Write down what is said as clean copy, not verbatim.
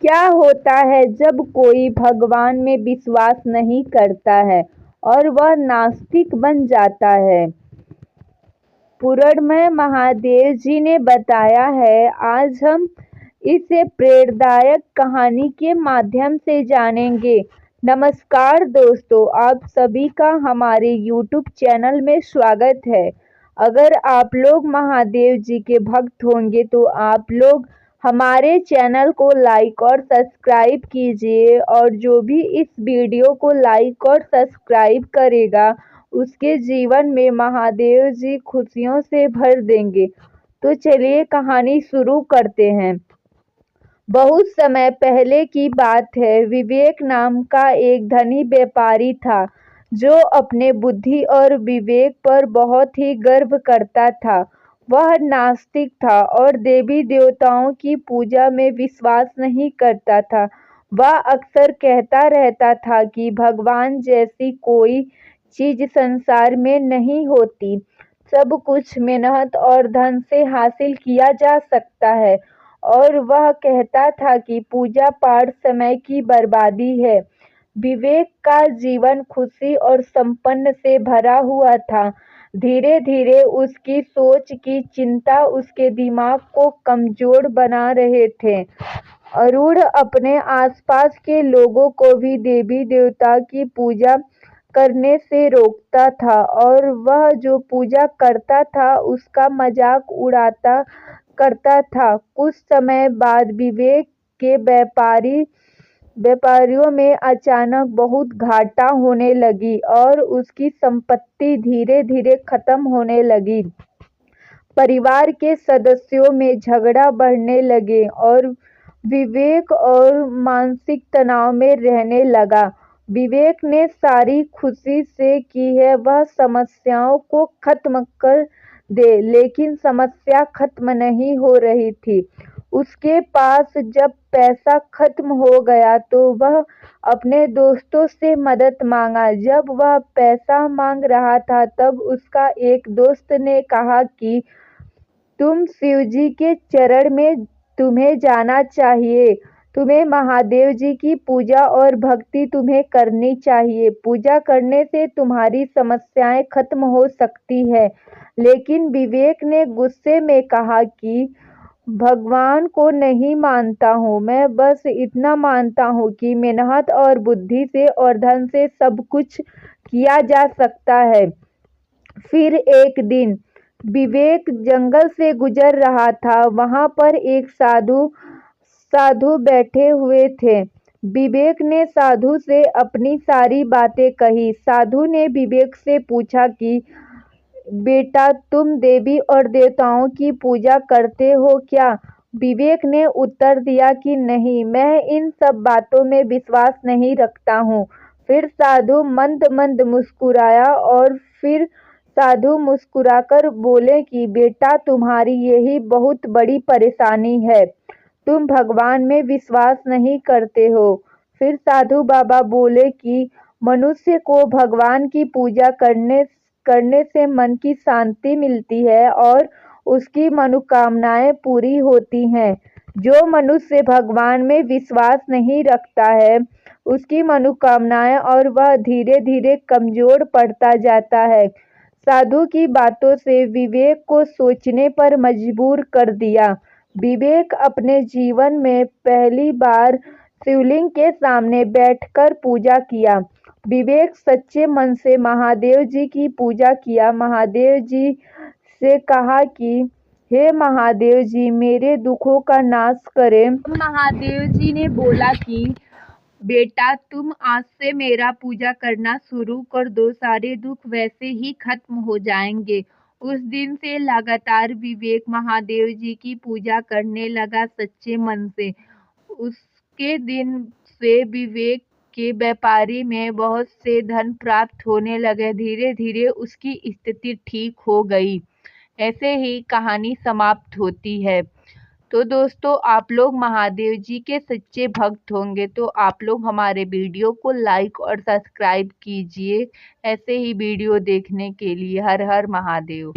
क्या होता है जब कोई भगवान में विश्वास नहीं करता है और वह नास्तिक बन जाता है? पुराण में महादेव जी ने बताया है। आज हम इसे प्रेरणादायक कहानी के माध्यम से जानेंगे। नमस्कार दोस्तों, आप सभी का हमारे YouTube चैनल में स्वागत है। अगर आप लोग महादेव जी के भक्त होंगे तो आप लोग हमारे चैनल को लाइक और सब्सक्राइब कीजिए, और जो भी इस वीडियो को लाइक और सब्सक्राइब करेगा उसके जीवन में महादेव जी खुशियों से भर देंगे। तो चलिए कहानी शुरू करते हैं। बहुत समय पहले की बात है। विवेक नाम का एक धनी व्यापारी था जो अपने बुद्धि और विवेक पर बहुत ही गर्व करता था। वह नास्तिक था और देवी देवताओं की पूजा में विश्वास नहीं करता था। वह अक्सर कहता रहता था कि भगवान जैसी कोई चीज संसार में नहीं होती। सब कुछ मेहनत और धन से हासिल किया जा सकता है, और वह कहता था कि पूजा पाठ समय की बर्बादी है। विवेक का जीवन खुशी और संपन्न से भरा हुआ था। धीरे धीरे उसकी सोच की चिंता उसके दिमाग को कमजोर बना रहे थे। अरुण अपने आसपास के लोगों को भी देवी देवता की पूजा करने से रोकता था, और वह जो पूजा करता था उसका मजाक उड़ाता करता था। कुछ समय बाद विवेक के व्यापारियों में अचानक बहुत घाटा होने लगी और उसकी संपत्ति धीरे धीरे खत्म होने लगी। परिवार के सदस्यों में झगड़ा बढ़ने लगे और विवेक और मानसिक तनाव में रहने लगा। विवेक ने सारी खुशी से की है वह समस्याओं को खत्म कर दे, लेकिन समस्या खत्म नहीं हो रही थी। उसके पास जब पैसा खत्म हो गया तो वह अपने दोस्तों से मदद मांगा। जब वह पैसा मांग रहा था तब उसका एक दोस्त ने कहा कि तुम शिवजी के चरण में तुम्हें जाना चाहिए। तुम्हें महादेव जी की पूजा और भक्ति तुम्हें करनी चाहिए। पूजा करने से तुम्हारी समस्याएं खत्म हो सकती है। लेकिन विवेक ने गुस्से में कहा कि भगवान को नहीं मानता हूँ, मैं बस इतना मानता हूँ कि मेहनत और बुद्धि से और धन से सब कुछ किया जा सकता है। फिर एक दिन विवेक जंगल से गुजर रहा था। वहां पर एक साधु बैठे हुए थे। विवेक ने साधु से अपनी सारी बातें कही। साधु ने विवेक से पूछा कि बेटा, तुम देवी और देवताओं की पूजा करते हो क्या? विवेक ने उत्तर दिया कि नहीं, मैं इन सब बातों में विश्वास नहीं रखता हूँ। फिर साधु मंद मंद मुस्कुराया, और फिर साधु मुस्कुराकर बोले कि बेटा, तुम्हारी यही बहुत बड़ी परेशानी है। तुम भगवान में विश्वास नहीं करते हो। फिर साधु बाबा बोले कि मनुष्य को भगवान की पूजा करने से मन की शांति मिलती है और उसकी मनोकामनाएं पूरी होती हैं। जो मनुष्य भगवान में विश्वास नहीं रखता है उसकी मनोकामनाएं और वह धीरे धीरे कमजोर पड़ता जाता है। साधु की बातों से विवेक को सोचने पर मजबूर कर दिया। विवेक अपने जीवन में पहली बार शिवलिंग के सामने बैठकर पूजा किया। विवेक सच्चे मन से महादेव जी की पूजा किया। महादेव जी से कहा कि हे महादेव जी, मेरे दुखों का नाश करें। महादेव जी ने बोला कि बेटा, तुम आज से मेरा पूजा करना शुरू कर दो, सारे दुख वैसे ही खत्म हो जाएंगे। उस दिन से लगातार विवेक महादेव जी की पूजा करने लगा सच्चे मन से। उसके दिन से विवेक के व्यापारी में बहुत से धन प्राप्त होने लगे। धीरे धीरे उसकी स्थिति ठीक हो गई। ऐसे ही कहानी समाप्त होती है। तो दोस्तों, आप लोग महादेव जी के सच्चे भक्त होंगे तो आप लोग हमारे वीडियो को लाइक और सब्सक्राइब कीजिए ऐसे ही वीडियो देखने के लिए। हर हर महादेव।